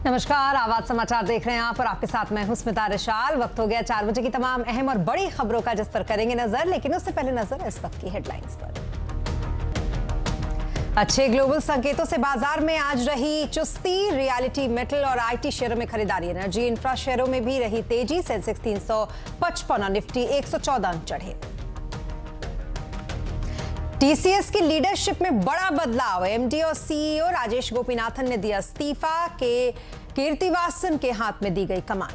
नमस्कार, आवाज समाचार देख रहे हैं आप और आपके साथ मैं हूं स्मिता रिशाल। वक्त हो गया 4 बजे की तमाम अहम और बड़ी खबरों का, जिस पर करेंगे नजर। लेकिन उससे पहले नजर इस वक्त की हेडलाइंस पर। अच्छे ग्लोबल संकेतों से बाजार में आज रही चुस्ती। रियलिटी, मेटल और आईटी शेयरों में खरीदारी। एनर्जी इंफ्रा शेयरों में भी रही तेजी। सेंसेक्स 355 और निफ्टी 114 अंक चढ़े। टीसीएस की लीडरशिप में बड़ा बदलाव। एमडी और सीईओ राजेश गोपीनाथन ने दिया इस्तीफा। के कीर्तिवासन के हाथ में दी गई कमान।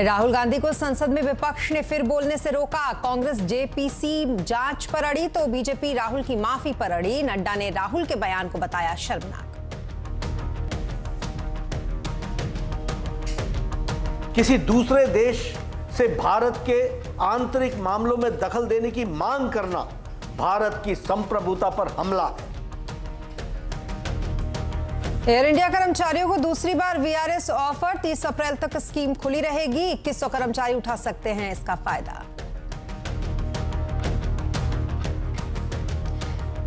राहुल गांधी को संसद में विपक्ष ने फिर बोलने से रोका। कांग्रेस जेपीसी जांच पर अड़ी तो बीजेपी राहुल की माफी पर अड़ी। नड्डा ने राहुल के बयान को बताया शर्मनाक। किसी दूसरे देश से भारत के आंतरिक मामलों में दखल देने की मांग करना भारत की संप्रभुता पर हमला है। एयर इंडिया कर्मचारियों को दूसरी बार वीआरएस ऑफर। 30 अप्रैल तक स्कीम खुली रहेगी। 2100 कर्मचारी उठा सकते हैं इसका फायदा।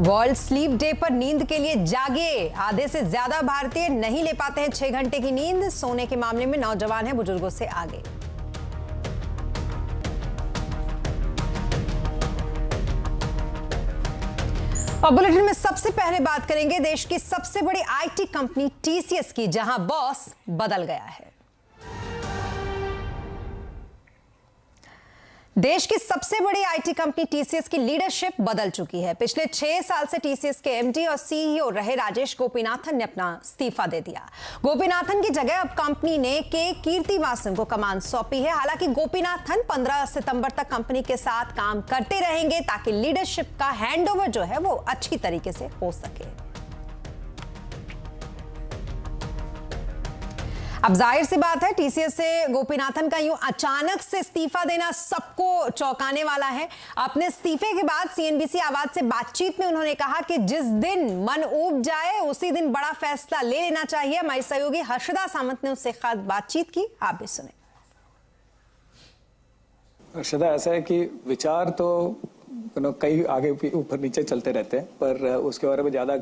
वर्ल्ड स्लीप डे पर नींद के लिए जागे। आधे से ज्यादा भारतीय नहीं ले पाते हैं 6 घंटे की नींद। सोने के मामले में नौजवान हैं बुजुर्गों से आगे। और बुलेटिन में सबसे पहले बात करेंगे देश की सबसे बड़ी आईटी कंपनी टीसीएस की, जहां बॉस बदल गया है। देश की सबसे बड़ी आईटी कंपनी टीसीएस की लीडरशिप बदल चुकी है। पिछले 6 साल से टीसीएस के एमडी और सीईओ रहे राजेश गोपीनाथन ने अपना इस्तीफा दे दिया। गोपीनाथन की जगह अब कंपनी ने के कीर्तिवासन को कमान सौंपी है। हालांकि गोपीनाथन 15 सितंबर तक कंपनी के साथ काम करते रहेंगे ताकि लीडरशिप का हैंडओवर जो है वो अच्छी तरीके से हो सके। अब जाहिर सी बात है, टीसीएस से गोपीनाथन का यूं अचानक से इस्तीफा देना सबको चौंकाने वाला है। अपने इस्तीफे के बाद सीएनबीसी आवाज से बातचीत में उन्होंने कहा कि जिस दिन मन ऊब जाए उसी दिन बड़ा फैसला ले लेना चाहिए। हमारी सहयोगी हर्षदा सामंत ने उससे खास बातचीत की, आप भी सुने। हर्षदा, ऐसा है कि विचार तो कई आगे ऊपर नीचे चलते रहते हैं, पर उसके बारे में ज्यादा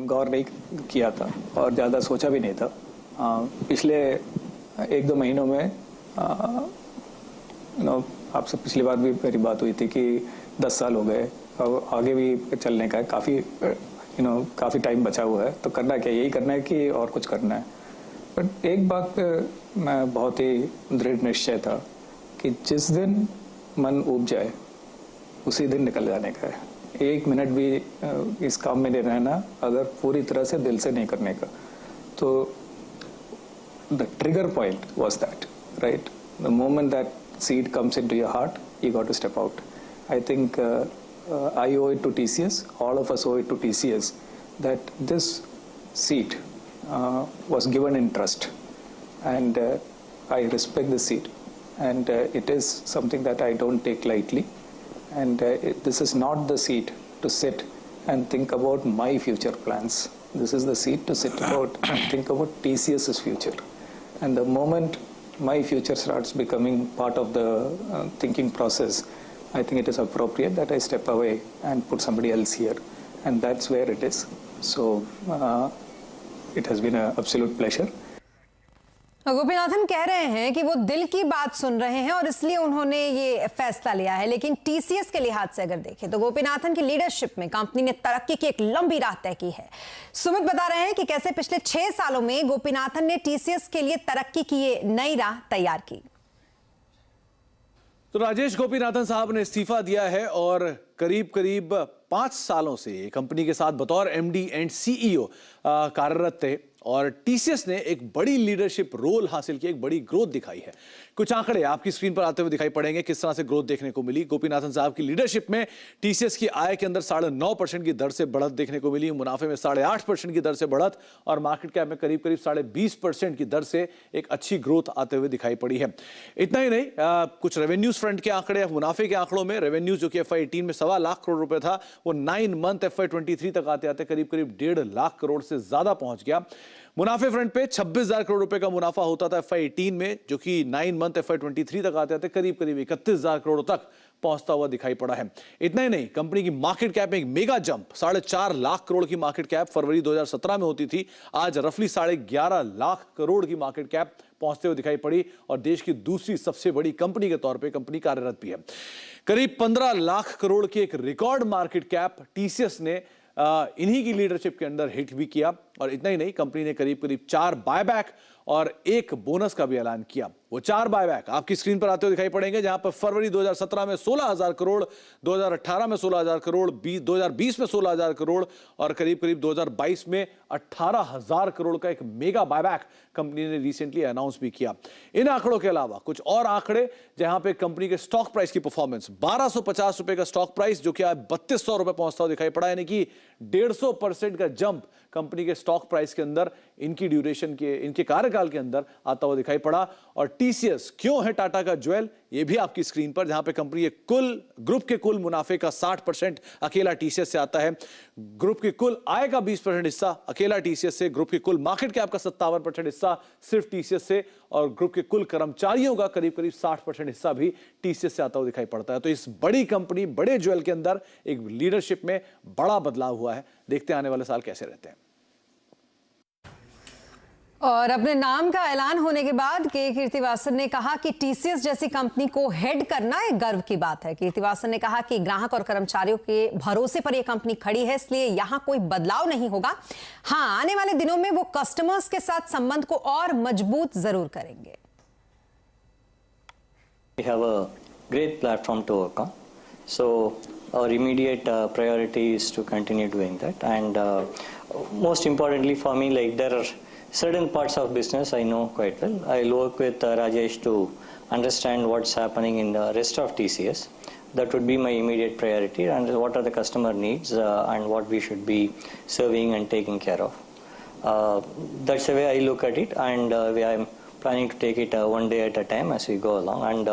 गौर नहीं किया था और ज्यादा सोचा भी नहीं था। पिछले 1-2 महीनों में आपसे पिछली बार भी मेरी बात हुई थी कि 10 साल हो गए और आगे भी चलने का है। काफ़ी टाइम बचा हुआ है, तो करना क्या, यही करना है कि और कुछ करना है। बट एक बात पे मैं बहुत ही दृढ़ निश्चय था कि जिस दिन मन ऊब जाए उसी दिन निकल जाने का है। 1 मिनट भी इस काम में नहीं रहना, अगर पूरी तरह से दिल से नहीं करने का। तो the trigger point was that, right? The moment that seed comes into your heart, you got to step out. I think I owe it to TCS, all of us owe it to TCS, that this seat was given in trust, and I respect the seat, and it is something that I don't take lightly, and this is not the seat to sit and think about my future plans. This is the seat to sit about and think about TCS's future. And the moment my future starts becoming part of the thinking process, I think it is appropriate that I step away and put somebody else here. And that's where it is. So it has been an absolute pleasure. Gopinathan कह रहे हैं कि वो दिल की बात सुन रहे हैं और इसलिए उन्होंने ये फैसला लिया है। लेकिन टीसीएस के लिहाज से अगर देखें तो गोपीनाथन की लीडरशिप में कंपनी ने तरक्की की एक लंबी राह तय की है। सुमित बता रहे हैं कि कैसे पिछले 6 सालों में गोपीनाथन ने टीसीएस के लिए तरक्की की ये नई राह तैयार की। तो राजेश गोपीनाथन साहब ने इस्तीफा दिया है और करीब 5 सालों से कंपनी के साथ बतौर एमडी एंड सीईओ कार्यरत थे और टीसीएस ने एक बड़ी लीडरशिप रोल हासिल किया, एक बड़ी ग्रोथ दिखाई है। कुछ आंकड़े आपकी स्क्रीन पर आते हुए दिखाई पड़ेंगे, किस तरह से ग्रोथ देखने को मिली। गोपीनाथन साहब की लीडरशिप में टीसीएस की आय के अंदर 9.5% की दर से बढ़त देखने को मिली, मुनाफे में 8.5% की दर से बढ़त और मार्केट कैप में करीब 20% की दर से एक अच्छी ग्रोथ आते हुए दिखाई पड़ी है। इतना ही नहीं, कुछ रेवेन्यूज फ्रंट के आंकड़े, मुनाफे के आंकड़ों में रेवेन्यूज जो कि FY18 में 1.25 लाख करोड़ रुपए था, वो 9 मंथ FY23 तक आते आते करीब 1.5 लाख करोड़ से ज्यादा पहुंच गया। मुनाफे फ्रंट पे 26,000 करोड़ रुपए का मुनाफा होता था FY18 में, जो कि 9 मंथ FY23 तक आते आते करीब 31,000 करोड़ तक पहुंचता हुआ दिखाई पड़ा है। इतना ही नहीं, कंपनी की मार्केट कैप में एक मेगा जंप, 4.5 लाख करोड़ की मार्केट कैप फरवरी 2017 में होती थी, आज रफली 11.5 लाख करोड़ की मार्केट कैप पहुंचते हुए दिखाई पड़ी और देश की दूसरी सबसे बड़ी कंपनी के तौर पे कंपनी कार्यरत भी है। करीब 15 लाख करोड़ की एक रिकॉर्ड मार्केट कैप टीसीएस ने इन्हीं की लीडरशिप के अंदर हिट भी किया। और इतना ही नहीं, कंपनी ने करीब 4 बायबैक और 1 बोनस का भी ऐलान किया। वो 4 बायबैक आपकी स्क्रीन पर आते हुए दिखाई पड़ेंगे, जहां पर फरवरी 2017 में 16,000 करोड़, 2018 में 16,000 करोड़, 2020 में 16,000 करोड़ और करीब 2022 में 18,000 करोड़ का एक मेगा बायबैक कंपनी ने रिसेंटली अनाउंस भी किया। इन आंकड़ों के अलावा कुछ और आंकड़े, जहां पे कंपनी के स्टॉक प्राइस की परफॉर्मेंस, 1250 रुपए का स्टॉक प्राइस जो कि आज 3200 रुपए पहुंचता हुआ दिखाई पड़ा, यानी कि 150% का जंप कंपनी के स्टॉक प्राइस के अंदर इनकी ड्यूरेशन के, इनके कार्यकाल के अंदर आता हुआ दिखाई पड़ा। और टीसीएस क्यों है टाटा का ज्वेल, ये भी आपकी स्क्रीन पर, जहां पे कंपनी के कुल ग्रुप के कुल मुनाफे का 60% अकेला टीसीएस से आता है, ग्रुप के कुल आय का 20% हिस्सा अकेला टीसीएस से, ग्रुप के कुल मार्केट कैप का 57% हिस्सा सिर्फ टीसीएस से और ग्रुप के कुल कर्मचारियों का करीब 60% हिस्सा भी टीसीएस से आता हुआ दिखाई पड़ता है। तो इस बड़ी कंपनी, बड़े ज्वेल के अंदर एक लीडरशिप में बड़ा बदलाव हुआ है। देखते हैं आने वाले साल कैसे रहते हैं। और अपने नाम का ऐलान होने के बाद के कीर्तिवासन ने कहा कि टीसीएस जैसी कंपनी को हेड करना एक गर्व की बात है। कीर्तिवासन ने कहा कि ग्राहक और कर्मचारियों के भरोसे पर यह कंपनी खड़ी है, इसलिए यहां कोई बदलाव नहीं होगा। हां, आने वाले दिनों में वो कस्टमर्स के साथ संबंध को और मजबूत जरूर करेंगे। We have a great platform to work on, so our immediate priority is to continue doing that. And most importantly for me, like, there are certain parts of business I know quite well. I'll work with Rajesh to understand what's happening in the rest of TCS. That would be my immediate priority, and what are the customer needs and what we should be serving and taking care of. That's the way I look at it, and I'm planning to take it one day at a time as we go along, and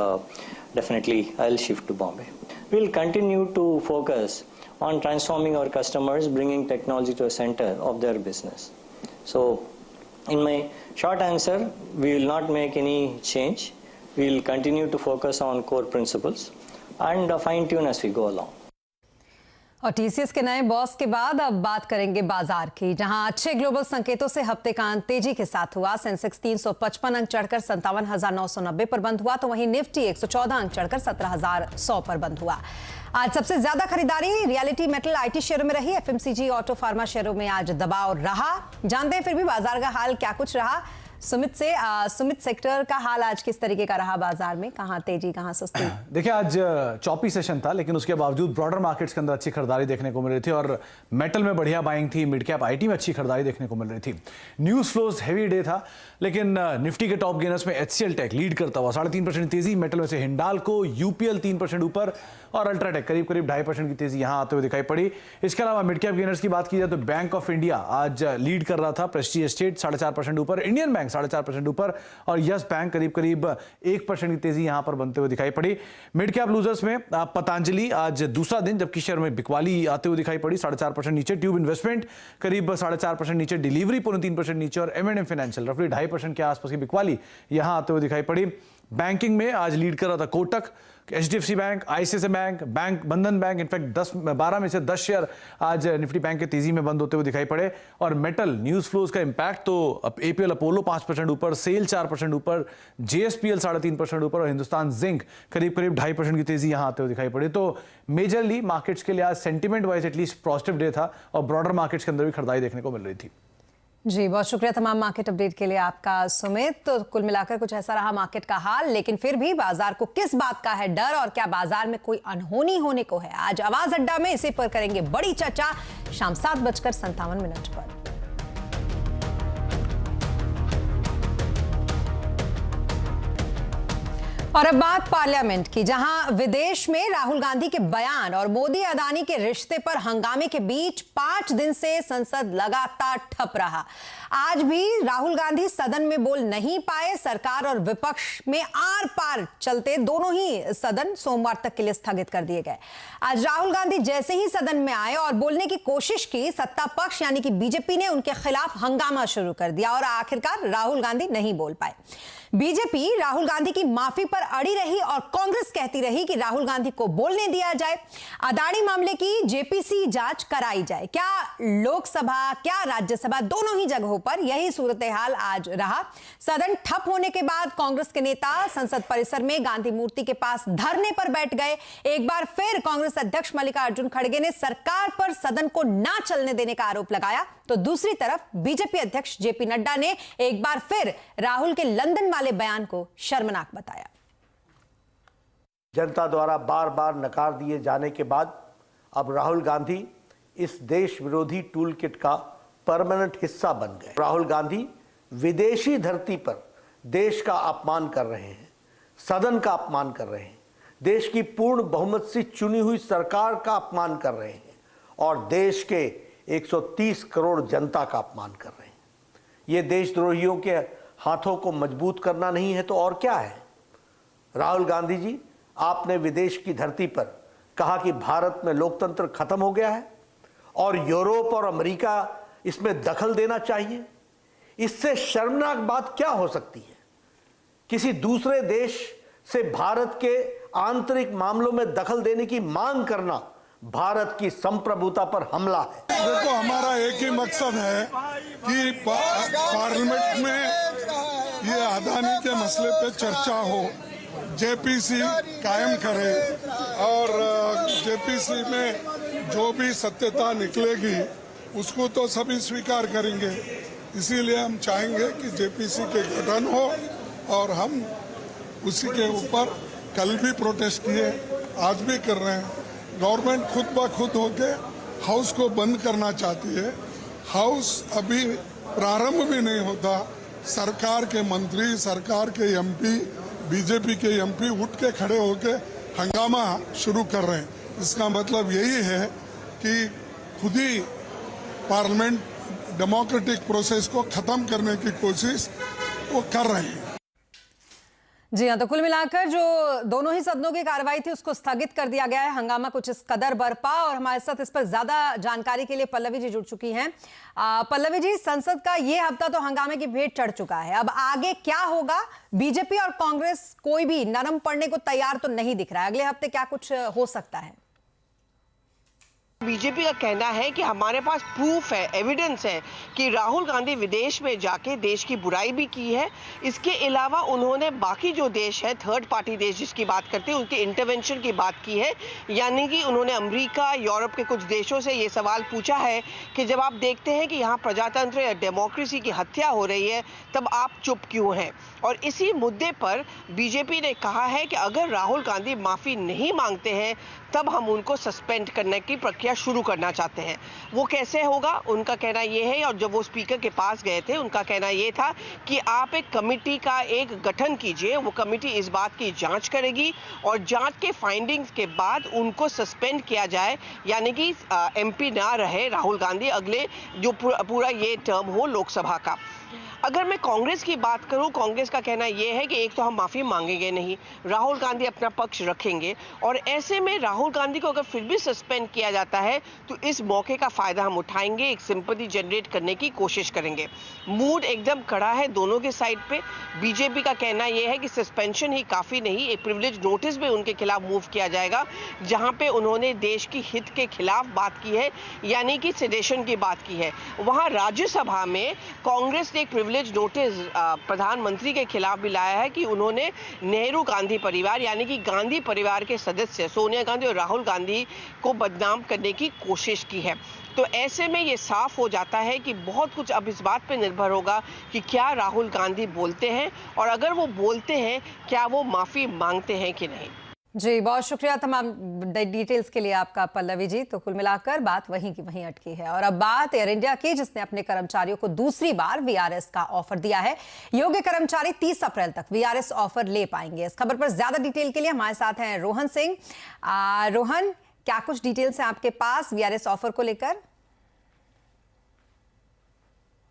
definitely I'll shift to Bombay. We'll continue to focus on transforming our customers, bringing technology to the center of their business. So in my short answer, we will not make any change. We will continue to focus on core principles and fine tune as we go along. और TCS के नए boss के बाद अब बात करेंगे बाजार की, जहां अच्छे ग्लोबल संकेतों से हफ्ते का अंत तेजी के साथ हुआ। सेंसेक्स 355 अंक चढ़कर 57,990 पर बंद हुआ, तो वहीं निफ्टी 114 अंक चढ़कर 17,100 पर बंद हुआ। आज सबसे ज्यादा खरीदारी रियलिटी, मेटल, आईटी शेयरों में रही। एफएमसीजी, ऑटो, फार्मा शेयरों में आज दबाव रहा। जानते हैं फिर भी बाजार का हाल क्या कुछ रहा सुमित से। सुमित, सेक्टर का हाल आज किस तरीके का रहा बाजार में, कहां तेजी कहां सुस्ती? देखिए, आज चॉपी सेशन था, लेकिन उसके बावजूद ब्रॉडर मार्केट्स के अंदर अच्छी खरीदारी देखने को मिल रही थी और मेटल में बढ़िया बाइंग थी, मिड कैप आईटी में अच्छी खरीदारी देखने को मिल रही थी। न्यूज फ्लोज हेवी डे था, लेकिन निफ्टी के टॉप गेनर्स में एचसीएल टेक लीड करता हुआ 3.5% तेजी, मेटल में से हिंडाल्को, यूपीएल 3% ऊपर और अल्ट्राटेक करीब 2.5% की तेजी यहां आते हुए दिखाई पड़ी। इसके अलावा मिड कैप गेनर्स की बात की जाए तो बैंक ऑफ इंडिया आज लीड कर रहा था, प्रेस्टीज एस्टेट 4.5% ऊपर, इंडियन बैंक 4.5% ऊपर और यस बैंक करीब 1% की तेजी यहां पर बनते हुए दिखाई पड़ी। मिड कैप लूजर्स में पतंजलि आज दूसरा दिन, जबकि शेयर में बिकवाली आते हुए दिखाई पड़ी, 4.5% नीचे। ट्यूब इन्वेस्टमेंट करीब 4.5% नीचे, डिलीवरी 3% नीचे और M&M फाइनेंशियल रफली 2.5% के आसपास की बिकवाली यहां आते हुए दिखाई पड़ी। बैंकिंग में आज लीड कर रहा था Kotak, HDFC bank, ICICI bank, बंधन बैंक। इनफैक्ट 12 में से 10 शेयर आज निफ्टी बैंक के तेजी में बंद होते हुए दिखाई पड़े। और मेटल न्यूज फ्लोज का इंपैक्ट तो एपीएल अपोलो 5% ऊपर, सेल 4% ऊपर, जेएसपीएल 3.5% ऊपर और हिंदुस्तान जिंक करीब 2.5% की तेजी यहां आते हुए दिखाई पड़ी। तो मेजरली मार्केट्स के लिए आज sentiment wise at least positive day था और ब्रॉडर मार्केट्स के अंदर भी खरीदारी देखने को मिल रही थी। जी, बहुत शुक्रिया तमाम मार्केट अपडेट के लिए आपका सुमित। तो कुल मिलाकर कुछ ऐसा रहा मार्केट का हाल, लेकिन फिर भी बाजार को किस बात का है डर और क्या बाजार में कोई अनहोनी होने को है, आज आवाज अड्डा में इसी पर करेंगे बड़ी चर्चा शाम 7:57 पर। और अब बात पार्लियामेंट की, जहां विदेश में राहुल गांधी के बयान और मोदी अदानी के रिश्ते पर हंगामे के बीच 5 दिन से संसद लगातार ठप रहा। आज भी राहुल गांधी सदन में बोल नहीं पाए। सरकार और विपक्ष में आर पार चलते दोनों ही सदन सोमवार तक के लिए स्थगित कर दिए गए। आज राहुल गांधी जैसे ही सदन में आए और बोलने की कोशिश की, सत्ता पक्ष यानी कि बीजेपी ने उनके खिलाफ हंगामा शुरू कर दिया और आखिरकार राहुल गांधी नहीं बोल पाए। बीजेपी राहुल गांधी की माफी पर पर अड़ी रही और कांग्रेस कहती रही कि राहुल गांधी को बोलने दिया जाए, अदानी मामले की जेपीसी जांच कराई जाए। क्या लोकसभा, क्या राज्यसभा, दोनों ही जगहों पर यही सूरत हाल आज रहा। सदन ठप होने के बाद कांग्रेस के नेता संसद परिसर में गांधी मूर्ति के पास धरने पर बैठ गए। एक बार फिर कांग्रेस अध्यक्ष मल्लिकार्जुन खड़गे ने सरकार पर सदन को ना चलने देने का आरोप लगाया, तो दूसरी तरफ बीजेपी अध्यक्ष जेपी नड्डा ने एक बार फिर राहुल के लंदन वाले बयान को शर्मनाक बताया। जनता द्वारा बार बार नकार दिए जाने के बाद अब राहुल गांधी इस देश विरोधी टूल किट का परमानेंट हिस्सा बन गए। राहुल गांधी विदेशी धरती पर देश का अपमान कर रहे हैं, सदन का अपमान कर रहे हैं, देश की पूर्ण बहुमत से चुनी हुई सरकार का अपमान कर रहे हैं और देश के 130 करोड़ जनता का अपमान कर रहे हैं। ये देशद्रोहियों के हाथों को मजबूत करना नहीं है तो और क्या है। राहुल गांधी जी, आपने विदेश की धरती पर कहा कि भारत में लोकतंत्र खत्म हो गया है और यूरोप और अमेरिका इसमें दखल देना चाहिए। इससे शर्मनाक बात क्या हो सकती है। किसी दूसरे देश से भारत के आंतरिक मामलों में दखल देने की मांग करना भारत की संप्रभुता पर हमला है। देखो, हमारा एक ही मकसद है कि पार्लियामेंट में ये अदानी के मसले पे चर्चा हो, जेपीसी कायम करे और जेपीसी में जो भी सत्यता निकलेगी उसको तो सभी स्वीकार करेंगे। इसीलिए हम चाहेंगे कि जेपीसी के गठन हो और हम उसी के ऊपर कल भी प्रोटेस्ट किए, आज भी कर रहे हैं। गवर्नमेंट खुद ब खुद होके हाउस को बंद करना चाहती है। हाउस अभी प्रारंभ भी नहीं होता, सरकार के मंत्री, सरकार के एमपी, बीजेपी के एमपी उठ के खड़े होके हंगामा शुरू कर रहे हैं। इसका मतलब यही है कि खुद ही पार्लियामेंट डेमोक्रेटिक प्रोसेस को खत्म करने की कोशिश वो कर रहे हैं। जी हां, तो कुल मिलाकर जो दोनों ही सदनों की कार्रवाई थी उसको स्थगित कर दिया गया है। हंगामा कुछ इस कदर बरपा और हमारे साथ इस पर ज्यादा जानकारी के लिए पल्लवी जी जुड़ चुकी हैं। पल्लवी जी, संसद का ये हफ्ता तो हंगामे की भेंट चढ़ चुका है, अब आगे क्या होगा? बीजेपी और कांग्रेस कोई भी नरम पड़ने को तैयार तो नहीं दिख रहा है। अगले हफ्ते क्या कुछ हो सकता है? बीजेपी का कहना है कि हमारे पास प्रूफ है, एविडेंस है कि राहुल गांधी विदेश में जाके देश की बुराई भी की है। इसके अलावा उन्होंने बाकी जो देश है, थर्ड पार्टी देश जिसकी बात करते हैं, उनके इंटरवेंशन की बात की है। यानी कि उन्होंने अमेरिका, यूरोप के कुछ देशों से ये सवाल पूछा है कि जब आप देखते हैं कि यहाँ प्रजातंत्र या डेमोक्रेसी की हत्या हो रही है तब आप चुप क्यों हैं। और इसी मुद्दे पर बीजेपी ने कहा है कि अगर राहुल गांधी माफी नहीं मांगते हैं तब हम उनको सस्पेंड करने की प्रक्रिया शुरू करना चाहते हैं। वो कैसे होगा, उनका कहना ये है, और जब वो स्पीकर के पास गए थे उनका कहना ये था कि आप एक कमेटी का एक गठन कीजिए, वो कमेटी इस बात की जांच करेगी और जांच के फाइंडिंग्स के बाद उनको सस्पेंड किया जाए, यानी कि एमपी ना रहे राहुल गांधी अगले जो पूरा ये टर्म हो लोकसभा का। अगर मैं कांग्रेस की बात करूं, कांग्रेस का कहना यह है कि एक तो हम माफी मांगेंगे नहीं, राहुल गांधी अपना पक्ष रखेंगे और ऐसे में राहुल गांधी को अगर फिर भी सस्पेंड किया जाता है तो इस मौके का फायदा हम उठाएंगे, एक सिंपैथी जनरेट करने की कोशिश करेंगे। मूड एकदम कड़ा है दोनों के साइड पे। बीजेपी का कहना यह है कि सस्पेंशन ही काफी नहीं, एक प्रिविलेज नोटिस भी उनके खिलाफ मूव किया जाएगा जहां पे उन्होंने देश की हित के खिलाफ बात की है, यानी कि सेडेशन की बात की है। वहां राज्यसभा में कांग्रेस ने एक प्रिविलेज नोटिस प्रधानमंत्री के खिलाफ भी लाया है कि उन्होंने नेहरू गांधी परिवार यानी कि गांधी परिवार के सदस्य सोनिया गांधी और राहुल गांधी को बदनाम करने की कोशिश की है। तो ऐसे में ये साफ हो जाता है कि बहुत कुछ अब इस बात पर निर्भर होगा कि क्या राहुल गांधी बोलते हैं और अगर वो बोलते हैं क्या वो माफी मांगते हैं कि नहीं। जी, बहुत शुक्रिया तमाम डिटेल्स के लिए आपका पल्लवी जी। तो कुल मिलाकर बात वहीं की वहीं अटकी है। और अब बात एयर इंडिया की, जिसने अपने कर्मचारियों को दूसरी बार वीआरएस का ऑफर दिया है। योग्य कर्मचारी 30 अप्रैल तक वीआरएस ऑफर ले पाएंगे। इस खबर पर ज्यादा डिटेल के लिए हमारे साथ हैं रोहन सिंह। रोहन, क्या कुछ डिटेल्स हैं आपके पास वीआरएस ऑफर को लेकर?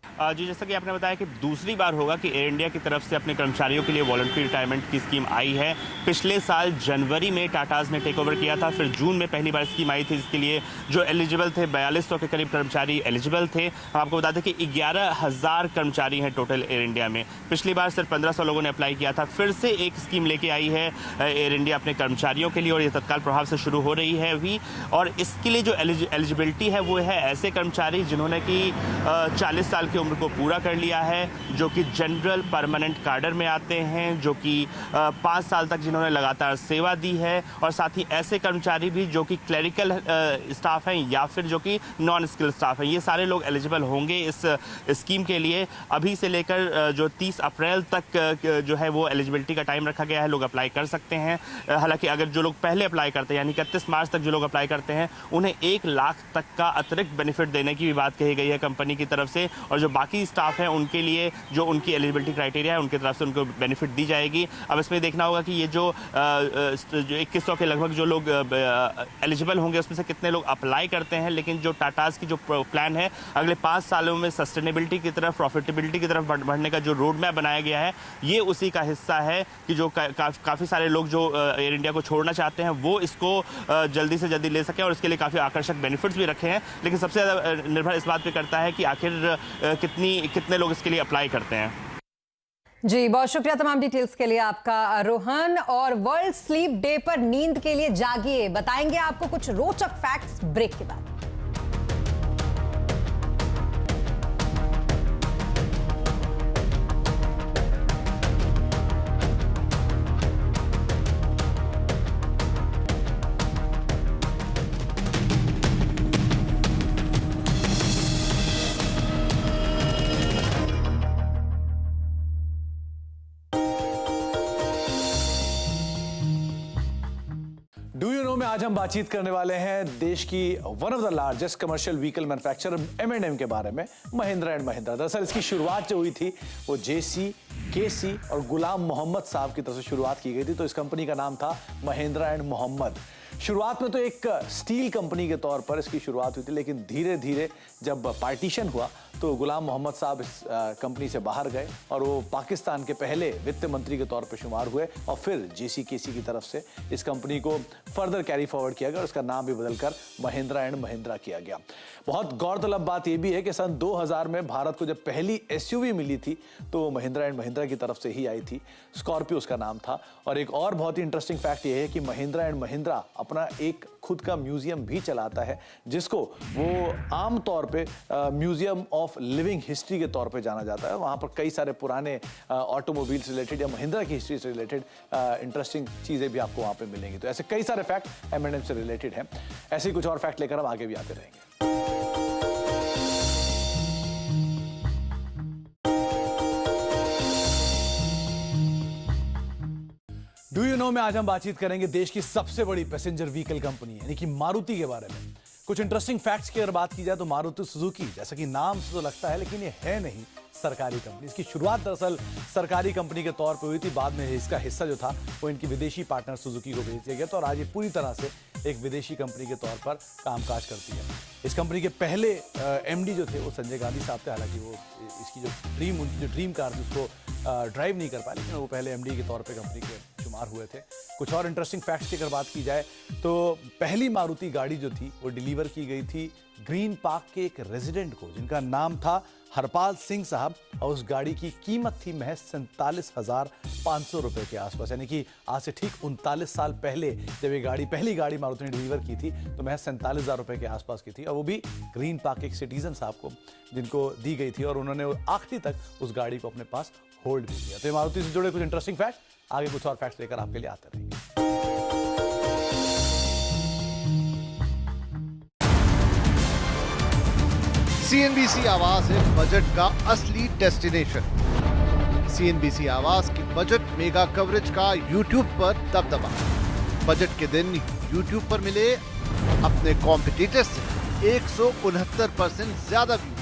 जी, जैसा कि आपने बताया कि दूसरी बार होगा कि एयर इंडिया की तरफ से अपने कर्मचारियों के लिए वॉलंटरी रिटायरमेंट की स्कीम आई है। पिछले साल जनवरी में टाटाज ने टेक ओवर किया था, फिर जून में पहली बार स्कीम आई थी, जिसके लिए जो एलिजिबल थे 4200 के करीब कर्मचारी एलिजिबल थे। हम आपको बता दें कि 11,000 कर्मचारी हैं टोटल एयर इंडिया में। पिछली बार सिर्फ 1500 लोगों ने अप्लाई किया था। फिर से एक स्कीम लेके आई है एयर इंडिया अपने कर्मचारियों के लिए, और ये तत्काल प्रभाव से शुरू हो रही है अभी। और इसके लिए जो एलिजिबिलिटी है वो है ऐसे कर्मचारी जिन्होंने कि 40 साल की उम्र को पूरा कर लिया है, जो कि जनरल परमानेंट कार्डर में आते हैं, जो कि 5 साल तक जिन्होंने लगातार सेवा दी है, और साथ ही ऐसे कर्मचारी भी जो कि क्लरिकल स्टाफ हैं या फिर जो कि नॉन स्किल स्टाफ हैं। ये सारे लोग एलिजिबल होंगे इस स्कीम के लिए। अभी से लेकर जो 30 अप्रैल तक जो है वो एलिजिबिलिटी का टाइम रखा गया है, लोग अप्लाई कर सकते हैं। हालांकि अगर जो लोग पहले अप्लाई करते हैं यानी 31 मार्च तक जो लोग अप्लाई करते हैं, उन्हें 1 लाख तक का अतिरिक्त बेनिफिट देने की भी बात कही गई है कंपनी की तरफ से। और जो बाकी स्टाफ है उनके लिए जो उनकी एलिजिबिलिटी क्राइटेरिया है उनकी तरफ से उनको बेनिफिट दी जाएगी। अब इसमें देखना होगा कि ये जो 2100 के लगभग जो लोग एलिजिबल होंगे उसमें से कितने लोग अप्लाई करते हैं। लेकिन जो टाटाज की जो प्लान है अगले 5 सालों में सस्टेनेबिलिटी की तरफ, प्रॉफिटेबिलिटी की तरफ बढ़ने का जो रोड मैप बनाया गया है, ये उसी का हिस्सा है कि जो काफ़ी सारे लोग जो एयर इंडिया को छोड़ना चाहते हैं वो इसको जल्दी से जल्दी ले सकें, और इसके लिए काफ़ी आकर्षक बेनिफिट्स भी रखे हैं। लेकिन सबसे ज़्यादा निर्भर इस बात पे करता है कि आखिर कितने लोग इसके लिए अप्लाई करते हैं। जी, बहुत शुक्रिया तमाम डिटेल्स के लिए आपका रोहन। और वर्ल्ड स्लीप डे पर नींद के लिए जागिए, बताएंगे आपको कुछ रोचक फैक्ट्स ब्रेक के बाद। डू यू नो में आज हम बातचीत करने वाले हैं देश की one of the largest commercial vehicle manufacturer M&M के बारे में, महिंद्रा एंड महिंद्रा। दरअसल इसकी शुरुआत जो हुई थी वो JC, KC और गुलाम मोहम्मद साहब की तरफ से शुरुआत की गई थी। तो इस कंपनी का नाम था महिंद्रा एंड मोहम्मद। शुरुआत में तो एक स्टील कंपनी के तौर पर इसकी शुरुआत हुई थी, लेकिन धीरे धीरे जब पार्टीशन हुआ तो गुलाम मोहम्मद साहब इस कंपनी से बाहर गए और वो पाकिस्तान के पहले वित्त मंत्री के तौर पर शुमार हुए। और फिर JC, KC की तरफ से इस कंपनी को फर्दर कैरी फॉरवर्ड किया गया और इसका नाम भी बदलकर महिंद्रा एंड महिंद्रा किया गया। बहुत गौरतलब बात यह भी है कि सन 2000 में भारत को जब पहली SUV मिली थी तो महिंद्रा एंड महिंद्रा की तरफ से ही आई थी। स्कॉर्पियो उसका नाम था। और एक और बहुत ही इंटरेस्टिंग फैक्ट यह है कि महिंद्रा एंड महिंद्रा अपना एक खुद का म्यूजियम भी चलाता है, जिसको वो आम तौर पे म्यूजियम ऑफ लिविंग हिस्ट्री के तौर पे जाना जाता है। वहाँ पर कई सारे पुराने ऑटोमोबाइल से रिलेटेड या महिंद्रा की हिस्ट्री से रिलेटेड इंटरेस्टिंग चीज़ें भी आपको वहाँ पे मिलेंगी। तो ऐसे कई सारे फैक्ट M&M से रिलेटेड हैं। ऐसे ही कुछ और फैक्ट लेकर हम आगे भी आते रहेंगे। डू यू नो में आज हम बातचीत करेंगे देश की सबसे बड़ी पैसेंजर व्हीकल कंपनी यानी कि मारुति के बारे में। कुछ इंटरेस्टिंग फैक्ट्स की अगर बात की जाए तो मारुति सुजुकी, जैसा कि नाम से तो लगता है लेकिन ये है नहीं सरकारी कंपनी। इसकी शुरुआत दरअसल सरकारी कंपनी के तौर पर हुई थी। बाद में इसका हिस्सा जो था वो इनकी विदेशी पार्टनर सुजुकी को बेच दिया गया था और आज ये पूरी तरह से एक विदेशी कंपनी के तौर पर कामकाज करती है। इस कंपनी के पहले MD जो थे वो संजय गांधी साहब थे। हालांकि वो इसकी जो ड्रीम कार थी उसको ड्राइव नहीं कर पाए, लेकिन वो पहले MD के तौर पे कंपनी के शुमार हुए थे। कुछ और इंटरेस्टिंग फैक्ट्स की अगर बात की जाए तो पहली मारुति गाड़ी जो थी वो डिलीवर की गई थी ग्रीन पार्क के एक रेजिडेंट को, जिनका नाम था हरपाल सिंह साहब। और उस गाड़ी की कीमत थी महज 47,500 रुपए के आसपास, यानी कि आज से ठीक 39 साल पहले जब ये पहली गाड़ी मारुति ने डिलीवर की थी तो महज 47,000 रुपए के आसपास की थी। और वो भी ग्रीन पार्क के एक सिटीजन साहब को, जिनको दी गई थी, और उन्होंने आखिरी तक उस गाड़ी को अपने पास होल्ड भी किया। तो ये मारुति से जुड़े कुछ इंटरेस्टिंग फैक्ट, आगे कुछ और फैक्ट्स लेकर आपके लिए आते रहेंगे। CNBC आवाज है बजट का असली डेस्टिनेशन। CNBC आवाज की बजट मेगा कवरेज का YouTube पर दबदबा। बजट के दिन YouTube पर मिले अपने कॉम्पिटिटर्स से 169% ज्यादा व्यूज।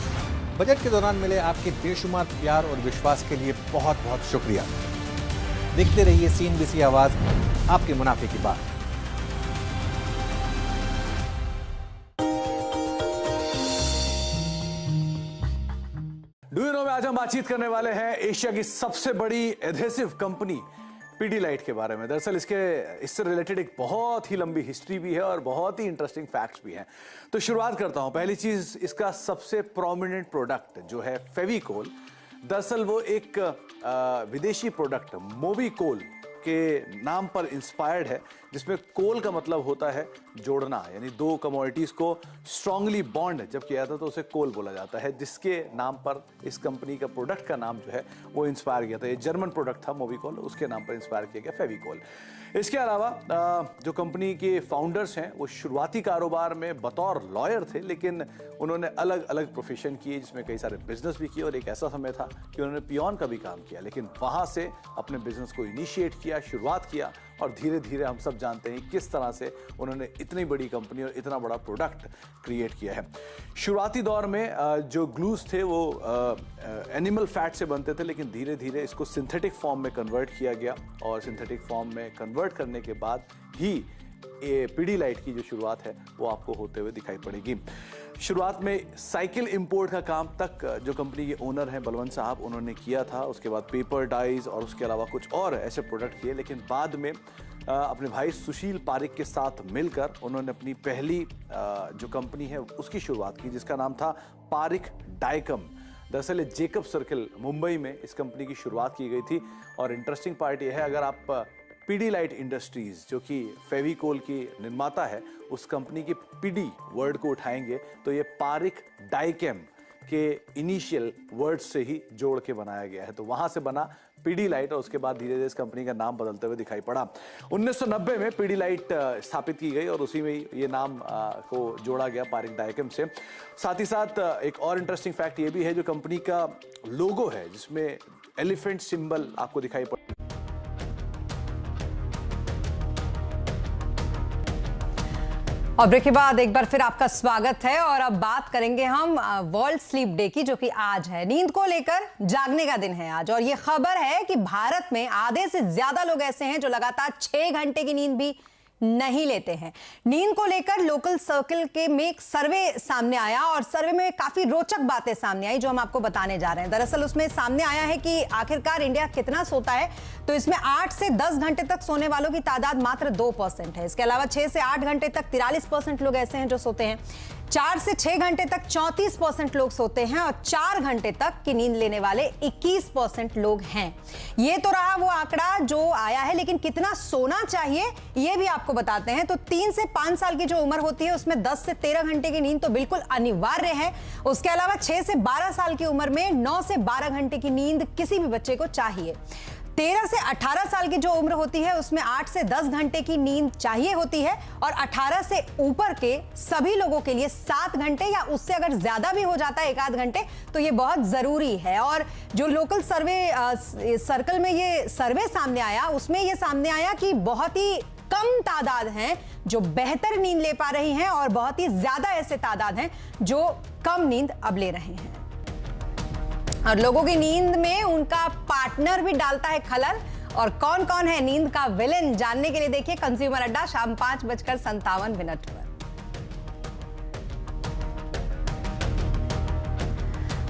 बजट के दौरान मिले आपके बेशुमार प्यार और विश्वास के लिए बहुत बहुत शुक्रिया। देखते रहिए CNBC आवाज, आपके मुनाफे की बात। डू यू नो में आज हम बातचीत करने वाले हैं एशिया की सबसे बड़ी एडहेसिव कंपनी पीडीलाइट के बारे में। दरअसल इससे रिलेटेड एक बहुत ही लंबी हिस्ट्री भी है और बहुत ही इंटरेस्टिंग फैक्ट्स भी हैं। तो शुरुआत करता हूं। पहली चीज, इसका सबसे प्रोमिनेंट प्रोडक्ट जो है फेविकोल, दरअसल वो एक विदेशी प्रोडक्ट मोबिकोल के नाम पर इंस्पायर्ड है, जिसमें कोल का मतलब होता है जोड़ना, यानी दो कमोडिटीज को स्ट्रांगली बॉन्ड जब किया जाता है तो उसे कोल बोला जाता है, जिसके नाम पर इस कंपनी का प्रोडक्ट का नाम जो है वो इंस्पायर किया था। ये जर्मन प्रोडक्ट था मोबिकोल, उसके नाम पर इंस्पायर किया गया फेविकोल। इसके अलावा जो कंपनी के फाउंडर्स हैं वो शुरुआती कारोबार में बतौर लॉयर थे, लेकिन उन्होंने अलग अलग प्रोफेशन किए, जिसमें कई सारे बिजनेस भी किए और एक ऐसा समय था कि उन्होंने पियोन का भी काम किया, लेकिन वहाँ से अपने बिजनेस को इनिशिएट किया, शुरुआत किया और धीरे धीरे हम सब जानते हैं किस तरह से उन्होंने इतनी बड़ी कंपनी और इतना बड़ा प्रोडक्ट क्रिएट किया है। शुरुआती दौर में जो ग्लूज थे वो एनिमल फैट से बनते थे, लेकिन धीरे धीरे इसको सिंथेटिक फॉर्म में कन्वर्ट किया गया और सिंथेटिक फॉर्म में कन्वर्ट करने के बाद ही पीडीलाइट की जो शुरुआत है वो आपको होते हुए दिखाई पड़ेगी। शुरुआत में साइकिल इंपोर्ट का काम तक जो कंपनी के ओनर हैं बलवंत साहब, उन्होंने किया था। उसके बाद पेपर डाइज और उसके अलावा कुछ और ऐसे प्रोडक्ट किए, लेकिन बाद में अपने भाई सुशील पारिक के साथ मिलकर उन्होंने अपनी पहली जो कंपनी है उसकी शुरुआत की, जिसका नाम था पारिक डाइकम। दरअसल जेकब सर्कल मुंबई में इस कंपनी की शुरुआत की गई थी। और इंटरेस्टिंग पार्ट यह है, अगर आप पीडीलाइट इंडस्ट्रीज जो कि फेविकोल की निर्माता है उस कंपनी के पीडी वर्ड को उठाएंगे तो ये पारिक डाइकेम के इनिशियल वर्ड से ही जोड़ के बनाया गया है। तो वहां से बना पीडीलाइट और उसके बाद धीरे धीरे इस कंपनी का नाम बदलते हुए दिखाई पड़ा। 1990 में पीडीलाइट स्थापित की गई और उसी में ये नाम को जोड़ा गया पारिक डाइकेम से। साथ ही साथ एक और इंटरेस्टिंग फैक्ट ये भी है, जो कंपनी का लोगो है जिसमें एलिफेंट सिंबल आपको दिखाई पड़ा। और ब्रेक के बाद एक बार फिर आपका स्वागत है और अब बात करेंगे हम वर्ल्ड स्लीप डे की, जो कि आज है। नींद को लेकर जागने का दिन है आज और ये खबर है कि भारत में आधे से ज्यादा लोग ऐसे हैं जो लगातार 6 घंटे की नींद भी नहीं लेते हैं। नींद को लेकर लोकल सर्कल के में एक सर्वे सामने आया और सर्वे में काफी रोचक बातें सामने आई जो हम आपको बताने जा रहे हैं। दरअसल उसमें सामने आया है कि आखिरकार इंडिया कितना सोता है, तो इसमें 8 से 10 घंटे तक सोने वालों की तादाद मात्र 2% है। इसके अलावा 6 से 8 घंटे तक 43% लोग ऐसे हैं जो सोते हैं। 4 से 6 घंटे तक 34% लोग सोते हैं और 4 घंटे तक की नींद लेने वाले 21% लोग हैं। ये तो रहा वो आंकड़ा जो आया है, लेकिन कितना सोना चाहिए ये भी आपको बताते हैं। तो 3 से 5 साल की जो उम्र होती है उसमें 10 से 13 घंटे की नींद तो बिल्कुल अनिवार्य है। उसके अलावा 6 से 12 साल की उम्र में 9 से 12 घंटे की नींद किसी भी बच्चे को चाहिए। 13 से 18 साल की जो उम्र होती है उसमें 8 से 10 घंटे की नींद चाहिए होती है और 18 से ऊपर के सभी लोगों के लिए 7 घंटे या उससे अगर ज्यादा भी हो जाता है 1-8 घंटे तो ये बहुत जरूरी है। और जो लोकल सर्वे सर्कल में ये सर्वे सामने आया उसमें ये सामने आया कि बहुत ही कम तादाद हैं जो बेहतर नींद ले पा रही हैं और बहुत ही ज्यादा ऐसे तादाद हैं जो कम नींद अब ले रहे हैं। और लोगों की नींद में उनका पार्टनर भी डालता है खलल। और कौन कौन है नींद का विलेन, जानने के लिए देखिए कंज्यूमर अड्डा शाम 5:57 पर।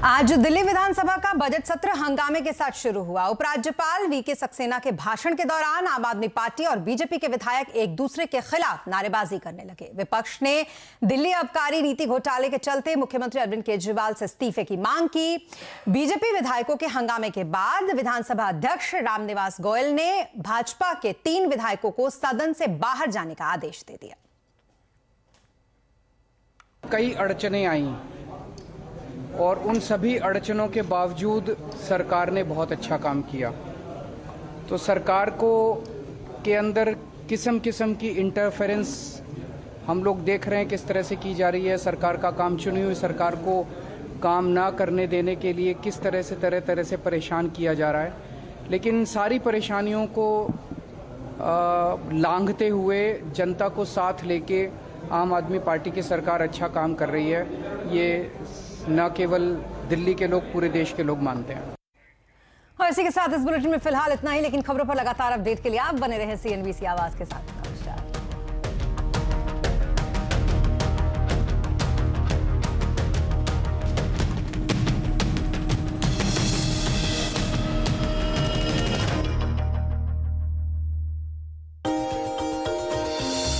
आज दिल्ली विधानसभा का बजट सत्र हंगामे के साथ शुरू हुआ। उपराज्यपाल वीके सक्सेना के भाषण के दौरान आम आदमी पार्टी और बीजेपी के विधायक एक दूसरे के खिलाफ नारेबाजी करने लगे। विपक्ष ने दिल्ली आबकारी नीति घोटाले के चलते मुख्यमंत्री अरविंद केजरीवाल से इस्तीफे की मांग की। बीजेपी विधायकों के हंगामे के बाद विधानसभा अध्यक्ष रामनिवास गोयल ने भाजपा के 3 विधायकों को सदन से बाहर जाने का आदेश दे दिया। कई अड़चनें आई और उन सभी अड़चनों के बावजूद सरकार ने बहुत अच्छा काम किया। तो सरकार को के अंदर किस्म किस्म की इंटरफेरेंस हम लोग देख रहे हैं किस तरह से की जा रही है। सरकार का काम, चुनी हुई सरकार को काम ना करने देने के लिए किस तरह से तरह तरह से परेशान किया जा रहा है। लेकिन सारी परेशानियों को लांघते हुए जनता को साथ लेके आम आदमी पार्टी की सरकार अच्छा काम कर रही है। ये न केवल दिल्ली के लोग, पूरे देश के लोग मानते हैं। और इसी के साथ इस बुलेटिन में फिलहाल इतना ही, लेकिन खबरों पर लगातार अपडेट के लिए आप बने रहे CNBC आवाज के साथ।